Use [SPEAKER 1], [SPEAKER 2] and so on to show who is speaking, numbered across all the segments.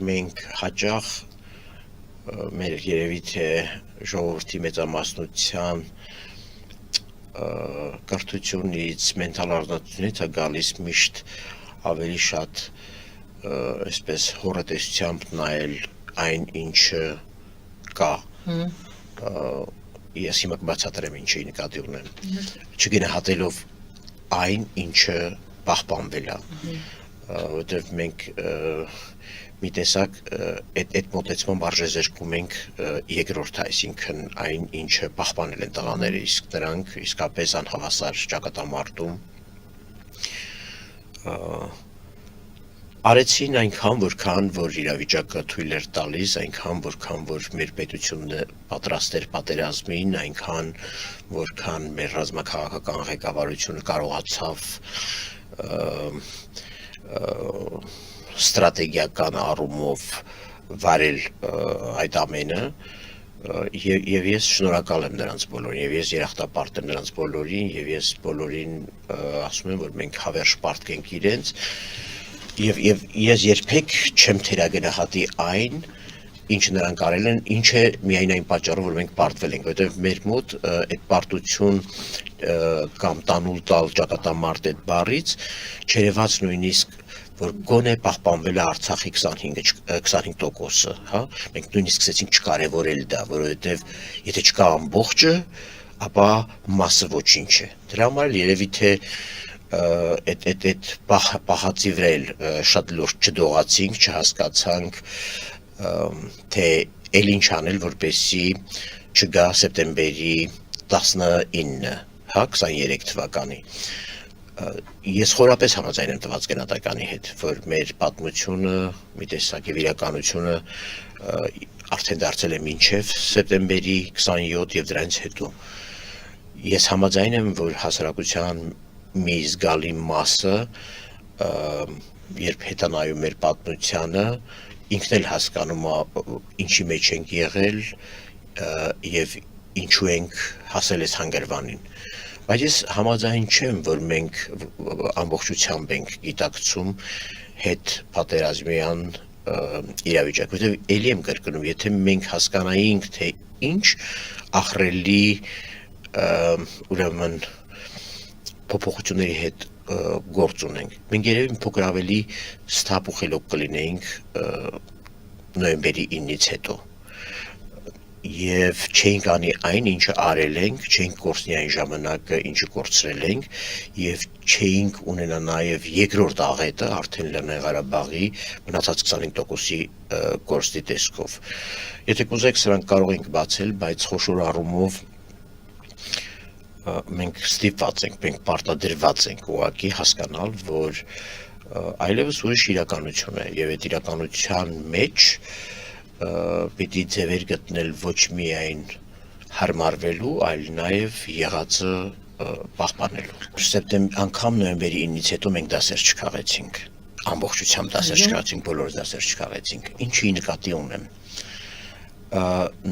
[SPEAKER 1] մենք հաճախ մեր երևի թե ժողովրդի մեծամասնության կրթությունից, մենթալ առնությունից է գալիս միշտ ավելի շատ այսպես հոռետեսությամբ նայել այն ինչը կա ես հիմա կբացատրեմ ինչի նկատի ունեմ չգնահատելով այն ինչը պահպանվել է որտեղ մենք մի տեսակ այդ մոտեցման արժեզրկում ենք երկրորդ այսինքն այն ինչը պահպանել են տղաները իսկ նրանք իսկապես անհավասար ճակատամարտում արեցին այնքան որքան որ իրավիճակը թույլ էր տալիս այնքան որքան որ մեր պետությունը պատրաստ էր պատերազմին այնքան որքան մեր ռազմաքաղաքական ղեկավարությունը կարողացավ ստրատեգիական առումով վարել այդ ամենը եւ ես շնորհակալ եմ նրանց բոլորին եւ ես երախտապարտ եմ նրանց բոլորին եւ ես բոլորին ասում եմ որ մենք հավերժ պարտքենք իրենց եւ ես երբեք չեմ թերագնահատի այն ինչ նրանք արել են ինչ է միայն այն պատճառով որ մենք պարտվել ենք որովհետեւ մեր մոտ այդ պարտություն կամ տանուլ տալ ճակատամարտ այդ բառից չերևաց նույնիսկ որ գոնե պահպանվել է Արցախի 25%-ը, հա, մենք նույնիսկ սկսեցինք չկարևորել դա, որովհետև եթե չկա ամբողջը, ապա մասը ոչինչ է։ Դրա համար երևի թե այդ պահածի վրա շատ լուրջ չդողացինք, չհասկացանք, թե էլ ինչ անել, որպեսզի չգա սեպտեմբերի 19-ը, հա, 23 թվականի։ Ես խորապես համաձայն եմ տված գնահատականի հետ, որ մեր պատմությունը, մի տեսակ եւ իրականությունը արդեն դարձել է մինչև սեպտեմբերի 27 եւ դրանից հետո։ Ես համաձայն եմ, որ հասարակության մի զգալի մասը, երբ հետանայում մեր պատմությանը, ինքն էլ հասկանում է ինչի մեջ ենք եղել եւ ինչու ենք հասել այս հանգրվանին։ Բայց ես համաձայն չեմ, որ մենք ամբողջությամբ ենք գիտակցում հետ պատերազմյան իրավիճակ, որովհետև էլի եմ կրկնում, եթե մենք հասկանայինք, թե ինչ ահռելի ուրեմն փոփոխությունների հետ գործ ունենք, մենք երևի մի փոքր ավելի սթափ ու խելոք կլինեինք նոյեմբերի 9-ից հետո եւ չէինք անի այն ինչը արել ենք, չէինք կորցնի այն ժամանակը, ինչը կորցրել ենք եւ չէինք ունենա նաեւ երկրորդ աղետը արդեն Լեռնային Ղարաբաղի մնացած 25%-ի կորստի տեսքով։ Եթե կուզեք սրանք կարող ենք բացել, բայց խոշոր առումով մենք ստիպված ենք, մենք պարտադրված ենք ուղղակի հասկանալ, որ այլևս ուրիշ իրականություն է եւ այդ իրականության մեջ պիտի ձևեր գտնել ոչ միայն հարմարվելու, այլ նաև եղածը պահպանելու։ Անգամ նոյեմբերի 9-ից հետո մենք դասեր չքաղեցինք, ամբողջությամբ դասեր չքաղեցինք, բոլորս դասեր չքաղեցինք։ Ինչի նկատի ունեմ։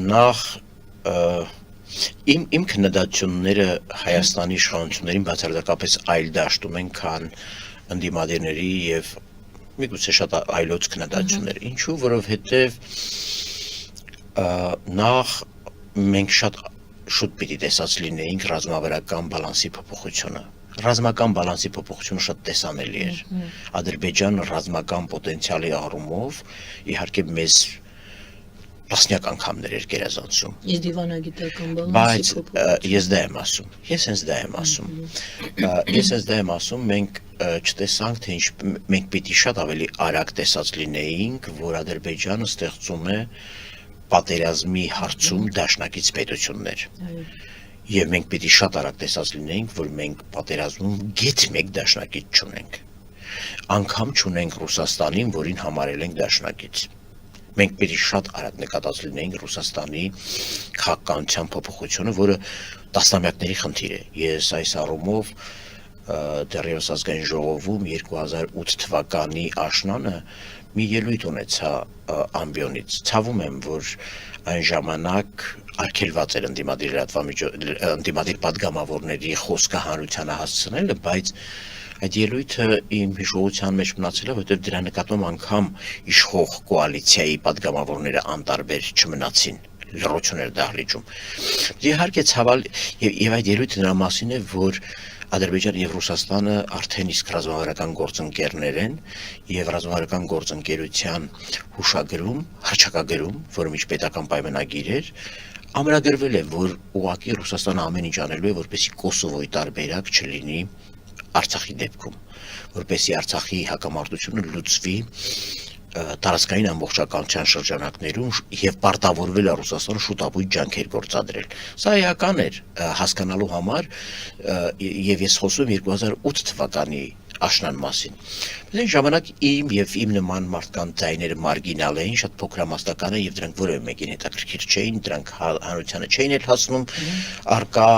[SPEAKER 1] Նախ իմ քննադատությունները Հայաստանի իշխանություններին բացարձակապես այլ դաշտում են, քան ընդդիմադիրների եւ միգուցե շատ այլոց քննադատություններ։ Ինչու, որովհետև նախ մենք շատ շուտ պիտի տեսած լինեինք ռազմավարական բալանսի փոփոխությունը։ Ռազմական բալանսի փոփոխությունը շատ տեսանելի էր։ Ադրբեջանը ռազմական պոտենցիալի առումով իհարկե մեզ տասնյակ անգամներ էր գերազանցում։
[SPEAKER 2] Իսկ դիվանագիտական բալանսի
[SPEAKER 1] Բայց ես դա եմ ասում։ Ես հենց դա եմ ասում։ Ես հենց դա եմ ասում, մենք չտեսանք, թե մենք պիտի շատ ավելի արագ տեսած լինեինք, որ Ադրբեջանը ստեղծում է պատերազմի հարցում դաշնակից պետություններ։ Եվ մենք պիտի շատ արագ տեսած լինեինք, որ մենք պատերազմում գեթ մեկ դաշնակից չունենք։ Անգամ չունենք Ռուսաստանին, որին համարել ենք դաշնակից։ Մենք պիտի շատ արագ նկատած լինեինք Ռուսաստանի քաղաքականության փոփոխությունը, որը տասնամյակների խնդիր է։ Ես այս առումով դեռևս ազգային ժողովում 2008 թվականի աշնանը մի ելույթ ունեցա ամբիոնից։ Ցավում եմ, որ այն ժամանակ արգելված էր ընդդիմադիր պատգամավորների խոսքը հանրությանը հասցնելը, բայց Այդ ելույթը իմ հիշողության մեջ մնացել է, որովհետև դրա նկատմամբ անգամ իշխող կոալիցիայի падգամավորները անտարբեր չմնացին լռություն էր դահլիճում։ Իհարկե ցավալ եւ այդ ելույթը նրա մասին է, որ Ադրբեջանը եւ Ռուսաստանը արդեն իսկ ռազմավարական գործընկերներ են եւ ռազմավարական գործընկերության հուշագրում, հռչակագրում, որը միջպետական պայմանագիր էր, ամրագրվել է, որ ուղղակի Ռուսաստանը ամեն ինչ անելու է, որպեսզի Կոսովոյի տարբերակ չլինի Արցախի դեպքում, որպեսզի Արցախի հակամարտությունը լուծվի տարածքային ամբողջականության շրջանակներում եւ պարտավորվել է Ռուսաստանը շուտապույտ ջանքեր գործադրել։ Սա էական էր հասկանալու համար եւ ես խոսում 2008 թվականի աշնան մասին։ Բայց այն ժամանակ իմ եւ իմ նման մարդկանց ձայները մարգինալ էին, շատ փոքրամասնական են եւ դրանք որևէ մեկին հետաքրքիր չէին, դրանք հանրությանը չէին էլ հասնում արկա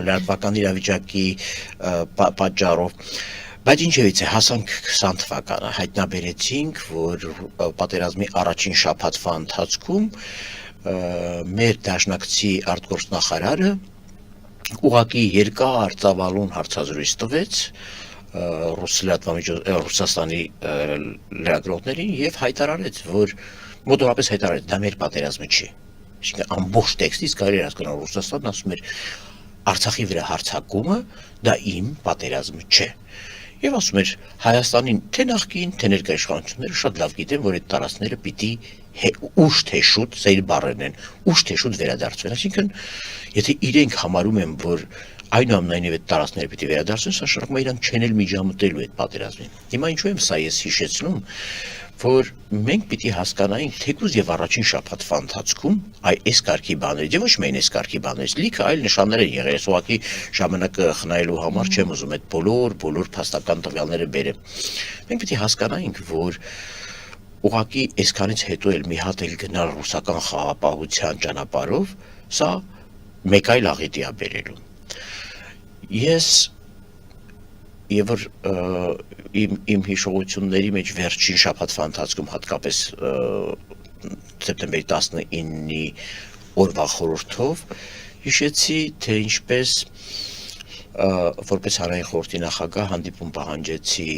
[SPEAKER 1] լարվածական իրավիճակի պատճառով։ Բայց ինչևիցե հասանք 20 թվականը, հայտնաբերեցինք, որ պատերազմի առաջին շաբաթվա ընթացքում մեր դաշնակցի արտգործնախարարը ուղղակի երկար ծավալուն հարցազրույց տվեց Ռուսաստանի լրագրողներին եւ հայտարարեց, որ մոտավորապես հայտարարեց, դա մեր պատերազմը չի։ Այսինքն ամբողջ տեքստից կարելի է հասկանալ, Ռուսաստանն ասում էր Արցախի վրա հարձակումը դա իմ պատերազմը չէ։ Եվ ասում էր Հայաստանին թե նախկին, թե ներկա իշխանությունները շատ լավ գիտեն, որ այդ տարածքները պիտի ուշ թե շուտ, սա իր բառերն են, ուշ թե շուտ վերադարձվեն։ Այսինքն, եթե իրենք համարում են, որ այնուամենայնիվ այդ տարածքները պիտի վերադարձվեն, սա շարունակում է իրանք չեն էլ միջամտելու այդ պատերազմին։ Հիմա ինչու եմ սա ես հիշեցնում, որ մենք պիտի հասկանայինք թեկուզ եւ առաջին շաբաթվա ընթացքում այս կարգի բաները, ոչ միայն այս կարգի բաները, լիքը այլ նշաններ են եղել, ուղղակի ժամանակը խնայելու համար չեմ ուզում այդ բոլոր փաստական տվյալները բերեմ։ Մենք պիտի հասկանայինք, որ ուղղակի այսքանից հետո էլ մի հատ էլ գնալ ռուսական խաղապահության ճանապարհով, սա մեկ այլ աղետի է բերելու։ Ես Եվ որ իմ հիշողությունների մեջ վերջին շաբաթվա ընթացքում հատկապես սեպտեմբերի 19-ի օրվա խորհրդով հիշեցի, թե ինչպես որպես հանրային խորհրդի նախագահ հանդիպում պահանջեցի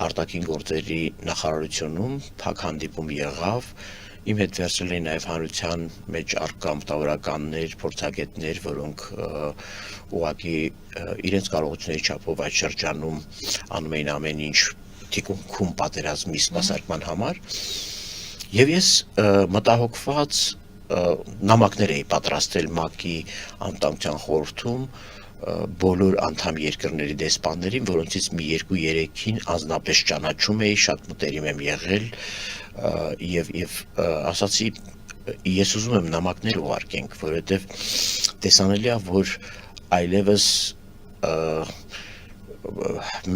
[SPEAKER 1] արտաքին գործերի նախարարությունում, փակ հանդիպում եղավ, իմ հետ վերցրել էին նաև հանրության մեջ առկա մտավորականներ, փորձագետներ, որոնք ուղղակի իրենց կարողությունների չափով այդ շրջանում անում էին ամեն ինչ թիկունքում պատերազմի սպասարկման համար, եւ ես մտահոգված նամակներ էի պատրաստել ՄԱԿ-ի անվտանգության խորհրդում բոլոր անդամ երկրների դեսպաններին, որոնցից մի 2-3-ին անձնապես ճանաչում էի, շատ մտերիմ եմ եղել եւ ասացի ես ուզում եմ նամակներ ուղարկենք, որովհետեւ տեսանելի է, որ այլևս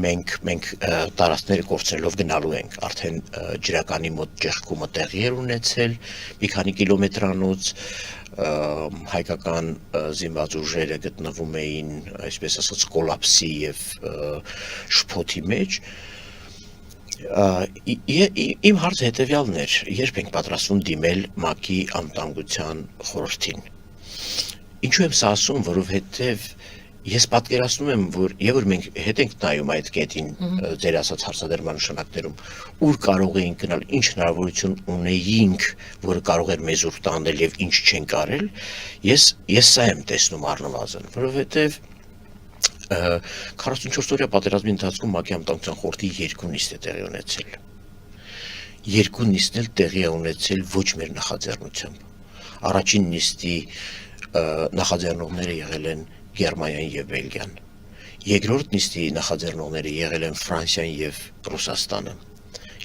[SPEAKER 1] մենք տարածքները կորցնելով գնալու ենք, արդեն ջրականի մոտ ճեղքումը տեղի էր ունեցել, մի քանի կիլոմետրանոց հայկական զինված ուժերը գտնվում էին, այսպես ասած, կոլապսի եւ շփոթի մեջ։ Իմ հարցը հետեւյալն էր, երբ ենք պատրաստվում դիմել ՄԱԿ-ի անվտանգության խորհրդին։ Ինչու եմ սա ասում, որովհետեւ ես պատկերացնում եմ, որ եւ որ մենք հետ ենք նայում այդ կետին ձեր ասած հարցադրման նշանակներում, ուր կարող էինք գնալ, ինչ հնարավորություն ունեինք, որը կարող էր մեզ ուր տանել եւ ինչ չենք արել, ես սա եմ տեսնում առնվազն, որովհետեւ 44 օրյա պատերազմի ընթացքում ՄԱԿ-ի անվտանգության խորհրդի 2 նիստ է տեղի ունեցել։ 2 նիստն էլ տեղի է ունեցել ոչ մեր նախաձեռնությամբ։ Առաջին նիստի նախաձեռնողները եղել են Գերմանիան եւ Բելգիան։ Երկրորդ նիստի նախաձեռնողները եղել են Ֆրանսիան եւ Ռուսաստանը։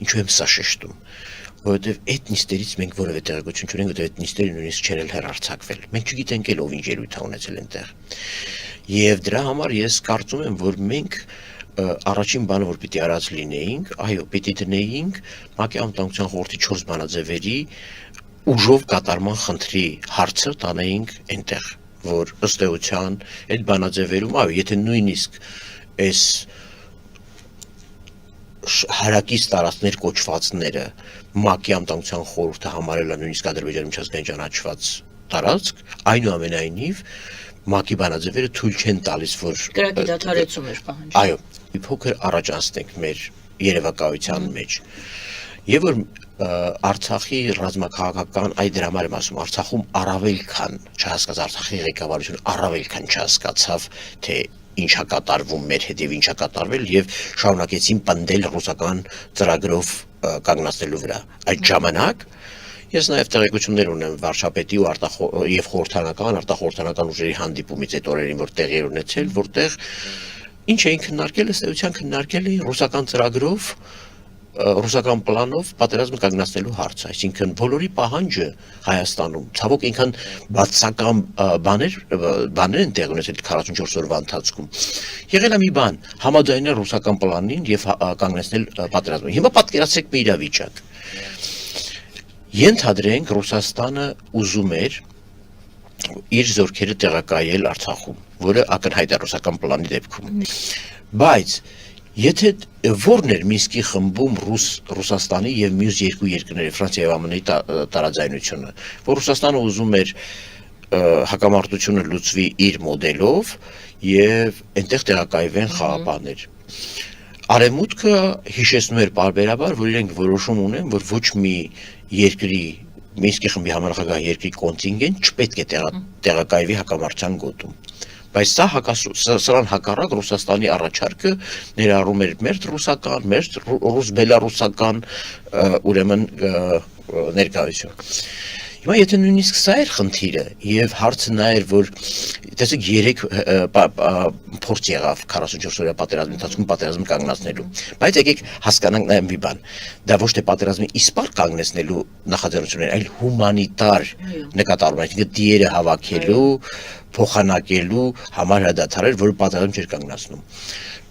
[SPEAKER 1] Ինչու եմ սա շեշտում, որովհետեւ այդ նիստերից մենք որևէ տեղեկություն չունենք, որովհետեւ այդ նիստերը նույնիսկ չեն էլ հեռարձակվել։ Մենք չգիտենք էլ ով ինչ ելույթ է ունեցել այնտեղ։ Եվ դրա համար ես կարծում եմ, որ մենք առաջին բանը, որ պիտի արած լինեինք, այո, պիտի դնեինք ՄԱԿ-ի անվտանգության խորհրդի 4 բանաձևերի ուժով կատարման խնդրի հարցը տանեինք այնտեղ, որ ըստ էության այդ բանաձևերում, այո, եթե նույնիսկ այս հարակից տարածքներ կոչվածները ՄԱԿ-ի անվտանգության խորհուրդը համարել է նույնիսկ Ադրբեջանի միջազգային ճանաչված տարածք, այնուամենայնիվ ՄԱԿ-ի բանաձևերը թույլ չեն տալիս, որ
[SPEAKER 2] Կրակի դադարեցում էր պահանջում։
[SPEAKER 1] այո, մի փոքր առաջ անցնենք մեր երևակայության մեջ։ Եվ որ Արցախի ռազմաքաղաքական այդ դրա համար եմ ասում, Արցախում առավել քան չհասկաց Արցախի ղեկավարությունը առավել քան չհասկացավ, թե ինչա կատարվում մեր հետ եւ ինչա կատարվել եւ շարունակեցին պնդել ռուսական ծրագրով կանգնացնելու վրա։ Այդ ժամանակ ես նաեւ տեղեկություններ ունեմ վարչապետի ու եւ արտախորհրդանական ուժերի հանդիպումից այդ օրերին, որ տեղի էր ունեցել, որտեղ ինչ էին քննարկել, ըստ էության քննարկել էին ռուսական ծրագրով ռուսական պլանով պատերազմը կանգնացնելու հարցը, այսինքն բոլորի պահանջը Հայաստանում ցավոք այնքան բացական բաներ են տեղ ունեցել 44 օրվա ընթացքում։ Եղել է մի բան, համաձայնել ռուսական պլանին եւ կանգնեցնել պատերազմը։ Հիմա պատկերացրեք մի իրավիճակ։ Ենթադրենք Ռուսաստանը ուզում էր իր զորքերը տեղակայել Արցախում, որը ակնհայտ է ռուսական պլանի դեպքում։ Բայց եթե որն էր Մինսկի խմբում Ռուսաստանի եւ մյուս երկու երկրների Ֆրանսիայի եւ ԱՄՆ-ի տարաձայնությունը, որ Ռուսաստանը ուզում էր հակամարտությունը լուծվի իր մոդելով եւ այնտեղ տեղակայվեն խաղապահներ։ Արևմուտքը հիշեցնում էր պարբերաբար, որ իրենք որոշում ունեն, որ ոչ մի երկրի Մինսկի խմբի համանախագահ երկրի կոնտինգենտ չպետք է տեղակայվի հակամարտության գոտում։ Բայց սրան հակառակ Ռուսաստանի առաջարկը ներառում էր մերձ ռուսական, մերձ ռուս-բելարուսական ուրեմն ներկայություն։ Հիմա եթե նույնիսկ սա էր խնդիրը եւ հարցը նա էր, որ տեսեք 3 փորձ եղավ 44 օրյա պատերազմի ընթացքում պատերազմը կանգնեցնելու, բայց եկեք հասկանանք նաեւ մի բան, դա ոչ թե պատերազմի իսպար կանգնեցնելու նախաձեռնություն էր, այլ հումանիտար նկատառում, այսինքն դիերը հավաքելու, փոխանակելու համար հրադադարեր, որը պատերազմ չէր կանգնացնում։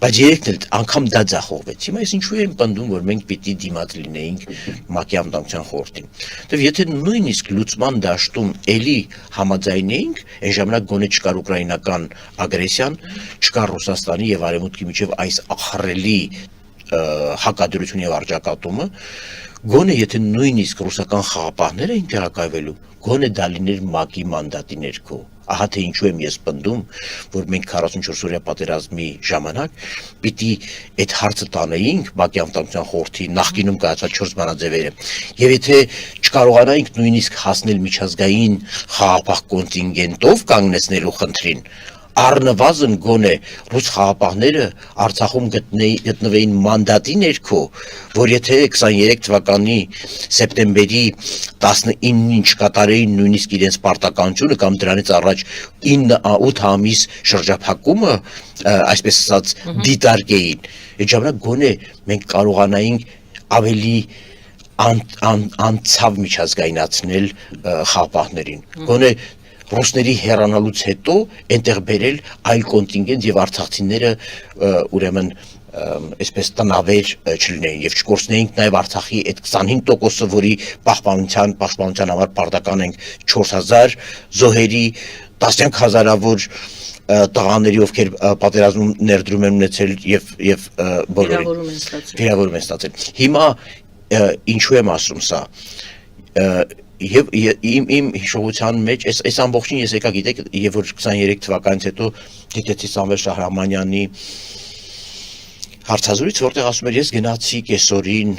[SPEAKER 1] Բայց երեքն էլ անգամ դա ձախողվեց։ Հիմա ես ինչու եմ պնդում, որ մենք պիտի դիմաց լինեինք ՄԱԿ-ի անվտանգության խորհրդին։ Որտեւ եթե նույնիսկ լուծման դաշտում էլի համաձայնեինք, այն ժամանակ գոնե չկար ուկրաինական ագրեսիան, չկար Ռուսաստանի եւ Արևմուտքի միջև այս ախռելի հակադրություն եւ արճակատումը, գոնե եթե նույնիսկ ռուսական խաղապահներ էին տեղակայվելու, գոնե դա լիներ ՄԱԿ-ի մանդատի ներքո։ Ահա թե ինչու եմ ես պնդում, որ մենք 44 օրյա պատերազմի ժամանակ պիտի այդ հարցը տանեինք ՄԱԿ-ի անվտանգության խորհրդի նախկինում կայացած 4 բանաձևերը։ Եվ եթե չկարողանայինք նույնիսկ հասնել միջազգային խաղապահ կոնտինգենտով կանգնեցնելու խնդրին, առնվազն գոնե ռուս խաղապահները Արցախում գտնվեին մանդատի ներքո, որ եթե 23 թվականի սեպտեմբերի 19-ին չկատարեին նույնիսկ իրենց պարտականությունը կամ դրանից առաջ 8 ամիս շրջափակումը, այսպես ասած, դիտարկեին, այդ ժամանակ գոնե մենք կարողանայինք ավելի անցավ միջազգայնացնել խաղապահներին, գոնե ռուսների հեռանալուց հետո այնտեղ բերել այլ կոնտինգենտ եւ արցախցիները ուրեմն այսպես տնավեր չլինեին եւ չկորցնեինք նաեւ Արցախի այդ 25%-ը, որի պաշտպանության համար պարտական ենք 4000 զոհերի, տասնյակ հազարավոր տղաների, ովքեր պատերազմում ներդրում են ունեցել եւ բոլորին վիրավորում են ստացել։ Հիմա ինչու եմ ասում սա։ Եվ իմ հիշողության մեջ այս ամբողջին ես եկա գիտեք, եւ որ 23 թվականից հետո դիտեցի Սամվել Շահրամանյանի հարցազրույց, որտեղ ասում էր ես գնացի կեսօրին,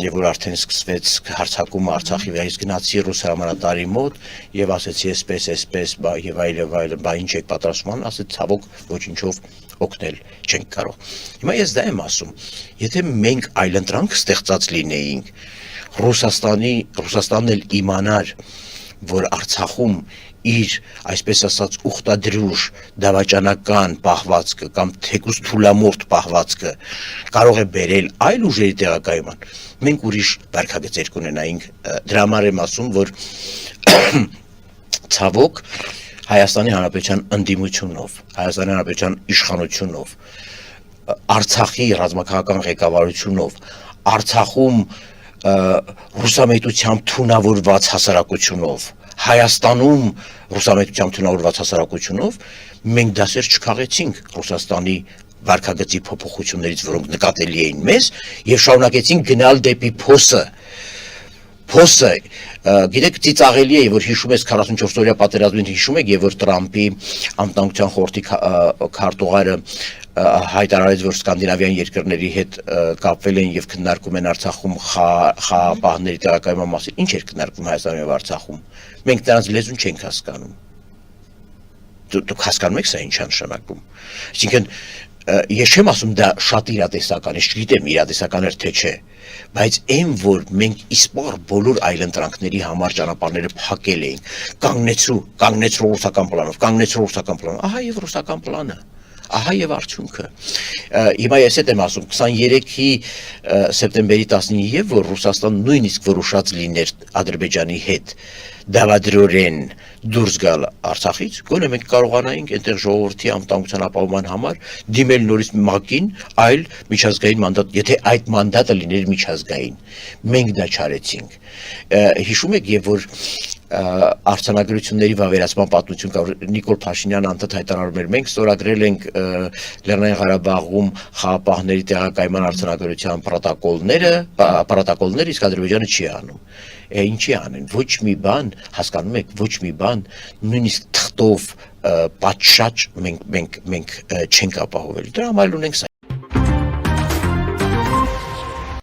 [SPEAKER 1] եւ որ արդեն սկսվեց հարձակումը Արցախի վրա, ես գնացի ռուս հրամանատարի մոտ եւ ասեցի այսպես եւ այլն, բա ինչ եք պատրաստվում, ասեց ցավոք ոչինչով օգնել չենք կարող։ Հիմա ես դա եմ ասում, եթե մենք այլընտրանք ստեղծած լինեինք, Ռուսաստանն էլ իմանար, որ Արցախում իր, այսպես ասած, ուխտադրուժ դավաճանական պահվածքը կամ թեկուզ թուլամորթ պահվածքը կարող է բերել այլ ուժերի տեղակայման, մենք ուրիշ վարքագծեր կունենայինք։ Դրա համար եմ ասում, որ ցավոք Հայաստանի Հանրապետության ընդդիմությունով, Հայաստանի Հանրապետության իշխանությունով, Արցախի ռազմաքաղաքական ղեկավարությունով, Արցախում ռուսամետությամբ թունավորված հասարակությունով, Հայաստանում ռուսամետությամբ թունավորված հասարակությունով մենք դասեր չքաղեցինք Ռուսաստանի վարքագծի փոփոխություններից, որոնք նկատելի էին մեզ, եւ շարունակեցինք գնալ դեպի փոսը, փոսը գիտեք ծիծաղելի է որ հիշում ես 44-օրյա պատերազմին հիշում եք եւ որ Տրամպի անվտանգության խորհրդի քարտուղարը հայտարարեց որ սկանդինավյան երկրների հետ կապվել են եւ քննարկում են Արցախում խաղապահների տեղակայման մասին ինչ էր քննարկվում Հայաստանում եւ Արցախում մենք դրանց լեզուն չենք հասկանում դուք հասկանում եք սա ինչ է նշանակում այսինքն ես չեմ ասում դա շատ իրատեսական է, չգիտեմ իրատեսական էր թե չէ, բայց այն որ մենք իսպար բոլոր այլընտրանքների համար ճանապարհները փակել էինք, կանգնեցրու ռուսական պլանով, ահա եւ ռուսական պլանը, ահա եւ արդյունքը։ Հիմա ես եմ ասում 23-ի սեպտեմբերի 19-ի եւ որ Ռուսաստան նույնիսկ որոշած լիներ Ադրբեջանի հետ դավադրորեն դուրս գալ Արցախից, գոնե մենք կարողանայինք այնտեղ ժողովրդի անվտանգության ապահովման համար դիմել նորից ՄԱԿ-ին, այլ միջազգային մանդատ, եթե այդ մանդատը լիներ միջազգային։ Մենք դա չարեցինք։ Հիշում եք, եւ որ արձանագրությունների վավերացման պատմություն կա, Նիկոլ Փաշինյանը անդադ հայտարարում էր, մենք ստորագրել ենք Լեռնային Ղարաբաղում խաղապահների տեղակայման արձանագրության պրոտոկոլները, իսկ Ադրբեջանը չի անում։ Ինչի անեն, ոչ մի բան, հասկանում եք, ոչ մի բան, նույնիսկ թղթով պատշաճ մենք չենք ապահովել։ Դրա համար ունենք